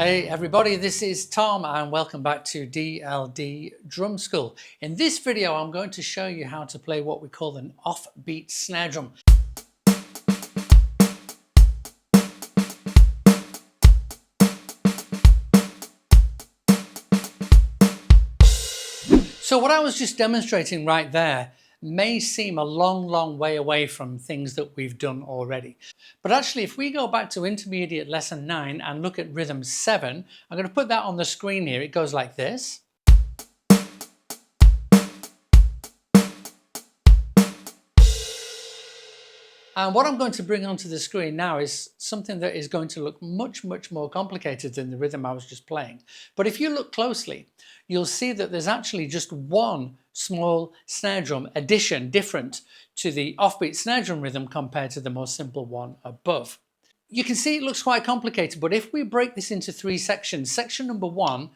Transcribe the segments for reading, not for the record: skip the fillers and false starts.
Hey everybody, this is Tom and welcome back to DLD Drum School. In this video I'm going to show you how to play what we call an offbeat snare drum. So what I was just demonstrating right there may seem a long way away from things that we've done already. But actually, if we go back to intermediate lesson 9 and look at rhythm 7, I'm going to put that on the screen here. It goes like this. And what I'm going to bring onto the screen now is something that is going to look much more complicated than the rhythm I was just playing. But if you look closely, you'll see that there's actually just one small snare drum addition different to the offbeat snare drum rhythm compared to the more simple one above. You can see it looks quite complicated, but if we break this into 3 sections, section number 1,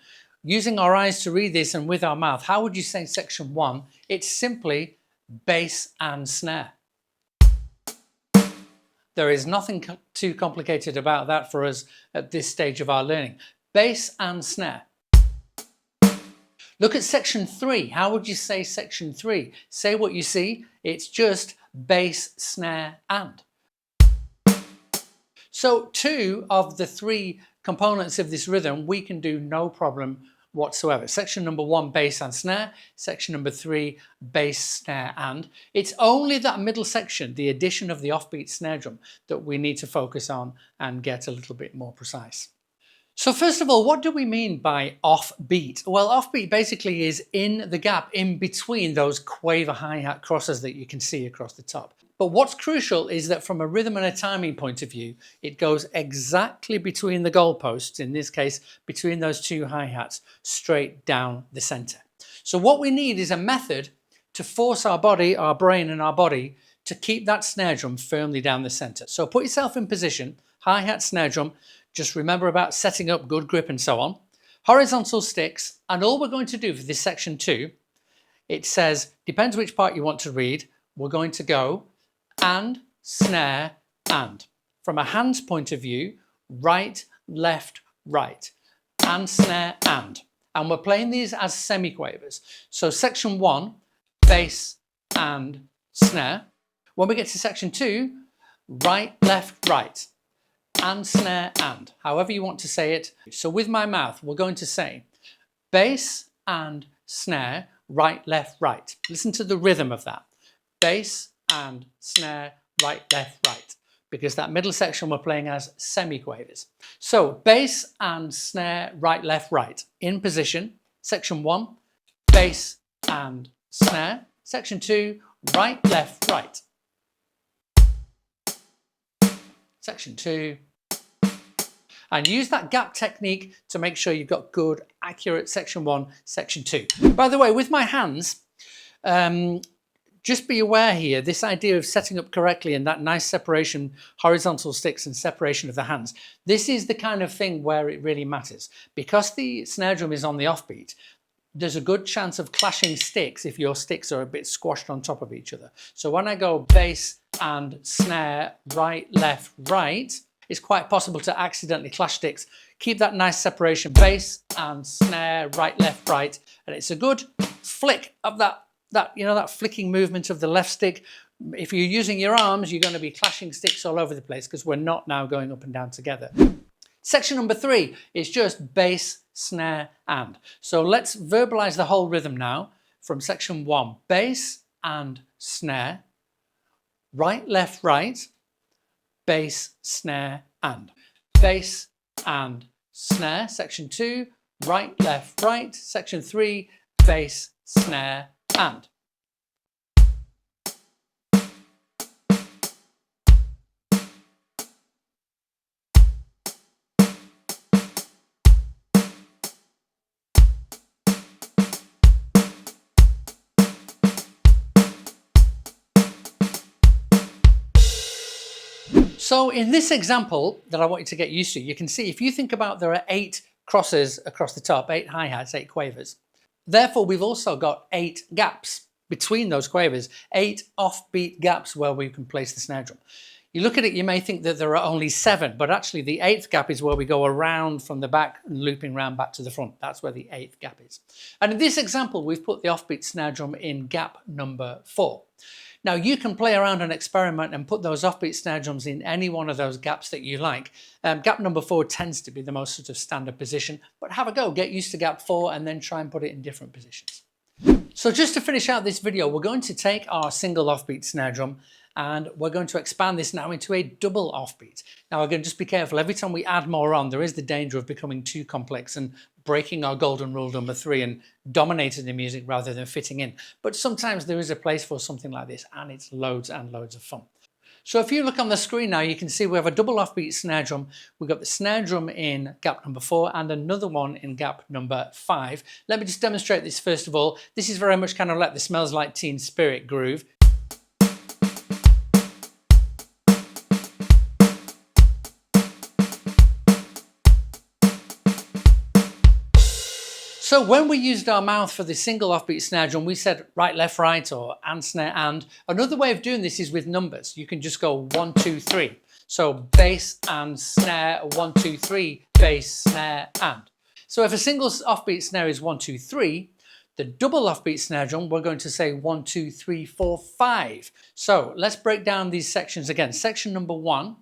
using our eyes to read this and with our mouth, how would you say section 1? It's simply bass and snare. There is nothing too complicated about that for us at this stage of our learning. Bass and snare. Look at section 3. How would you say section 3? Say what you see. It's just bass, snare, and. So 2 of the 3 components of this rhythm we can do no problem whatsoever. Section number 1, bass and snare. Section number 3, bass, snare, and. It's only that middle section, the addition of the offbeat snare drum, that we need to focus on and get a little bit more precise. So first of all, what do we mean by offbeat? Well, offbeat basically is in the gap in between those quaver hi-hat crosses that you can see across the top. But what's crucial is that from a rhythm and a timing point of view, it goes exactly between the goalposts, in this case, between those 2 hi-hats, straight down the center. So what we need is a method to force our body, our brain and our body to keep that snare drum firmly down the center. So put yourself in position, hi-hat, snare drum. Just remember about setting up good grip and so on. Horizontal sticks, and all we're going to do for this section 2, it says, depends which part you want to read, we're going to go and, snare, and. From a hands point of view, right, left, right, and, snare, and. And we're playing these as semiquavers. So section 1, bass and snare. When we get to section 2, right, left, right. And snare and, however you want to say it. So with my mouth, we're going to say bass and snare, right, left, right. Listen to the rhythm of that. Bass and snare, right, left, right. Because that middle section we're playing as semiquavers. So bass and snare, right, left, right. In position. Section 1, bass and snare. Section 2, right, left, right. Section 2. And use that gap technique to make sure you've got good, accurate section 1, section 2. By the way, with my hands, just be aware here, this idea of setting up correctly and that nice separation, horizontal sticks and separation of the hands, this is the kind of thing where it really matters. Because the snare drum is on the offbeat, there's a good chance of clashing sticks if your sticks are a bit squashed on top of each other. So when I go bass and snare, right, left, right, it's quite possible to accidentally clash sticks. Keep that nice separation, bass and snare, right, left, right, and it's a good flick of that flicking movement of the left stick. If you're using your arms, you're going to be clashing sticks all over the place because we're not now going up and down together. Section number 3 is just bass, snare, and. So let's verbalize the whole rhythm now from section 1. Bass and snare, right, left, right, bass, snare, and. Bass and snare. Section 2, right, left, right. Section 3, bass, snare, and. So in this example that I want you to get used to, you can see if you think about there are 8 crosses across the top, 8 hi-hats, 8 quavers. Therefore, we've also got 8 gaps between those quavers, 8 offbeat gaps where we can place the snare drum. You look at it, you may think that there are only 7, but actually the 8th gap is where we go around from the back and looping round back to the front. That's where the 8th gap is. And in this example, we've put the offbeat snare drum in gap number 4. Now you can play around and experiment and put those offbeat snare drums in any one of those gaps that you like. Gap number 4 tends to be the most sort of standard position, but have a go, get used to gap 4 and then try and put it in different positions. So just to finish out this video, we're going to take our single offbeat snare drum and we're going to expand this now into a double offbeat. Now again, just be careful, every time we add more on, there is the danger of becoming too complex and breaking our golden rule number 3 and dominating the music rather than fitting in. But sometimes there is a place for something like this and it's loads and loads of fun. So if you look on the screen now, you can see we have a double offbeat snare drum. We've got the snare drum in gap number 4 and another one in gap number 5. Let me just demonstrate this first of all. This is very much kind of like the Smells Like Teen Spirit groove. So when we used our mouth for the single offbeat snare drum, we said right, left, right, or and, snare, and. Another way of doing this is with numbers. You can just go 1, 2, 3. So bass and snare, 1, 2, 3, bass, snare, and. So if a single offbeat snare is 1, 2, 3, the double offbeat snare drum, we're going to say 1, 2, 3, 4, 5. So let's break down these sections again. Section number 1,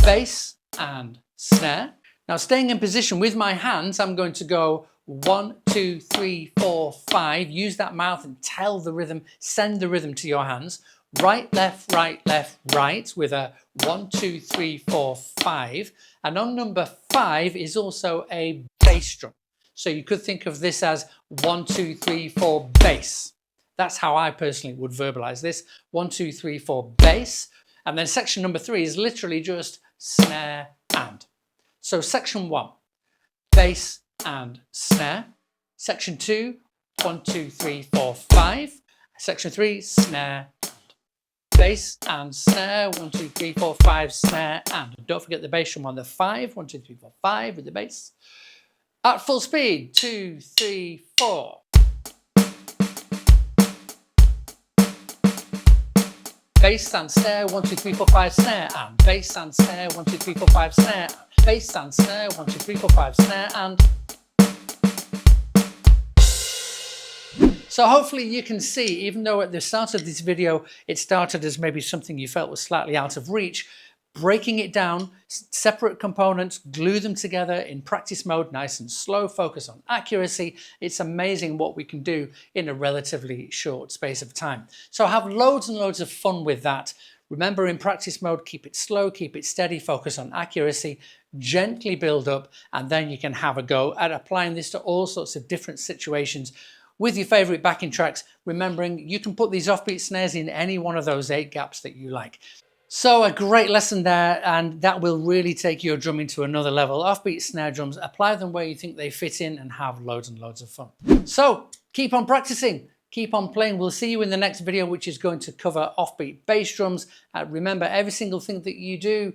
bass and snare. Now staying in position with my hands, I'm going to go 1, 2, 3, 4, 5. Use that mouth and tell the rhythm, send the rhythm to your hands. Right, left, right with a 1, 2, 3, 4, 5. And on number 5 is also a bass drum. So you could think of this as 1, 2, 3, 4 bass. That's how I personally would verbalize this. 1, 2, 3, 4 bass. And then section number 3 is literally just snare and. So section 1, bass and snare. Section 2, 1, 2, 3, 4, 5. Section 3, snare and. Bass and snare, 1, 2, 3, 4, 5, snare and. Don't forget the bass drum on the 5, 1, 2, 3, 4, 5 with the bass. At full speed, 2, 3, 4. Bass and snare, 1, 2, 3, 4, 5, snare and. Bass and snare, 1, 2, 3, 4, 5, snare and. Bass and snare, 1, 2, 3, 4, 5, snare and. So hopefully you can see, even though at the start of this video it started as maybe something you felt was slightly out of reach, breaking it down, separate components, glue them together in practice mode, nice and slow, focus on accuracy. It's amazing what we can do in a relatively short space of time. So have loads and loads of fun with that. Remember, in practice mode, keep it slow, keep it steady, focus on accuracy, gently build up, and then you can have a go at applying this to all sorts of different situations with your favorite backing tracks, remembering you can put these offbeat snares in any one of those 8 gaps that you like. So a great lesson there, and that will really take your drumming to another level. Offbeat snare drums, apply them where you think they fit in and have loads and loads of fun. So keep on practicing, keep on playing. We'll see you in the next video, which is going to cover offbeat bass drums. Remember, every single thing that you do,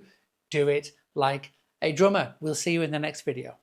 do it like a drummer. We'll see you in the next video.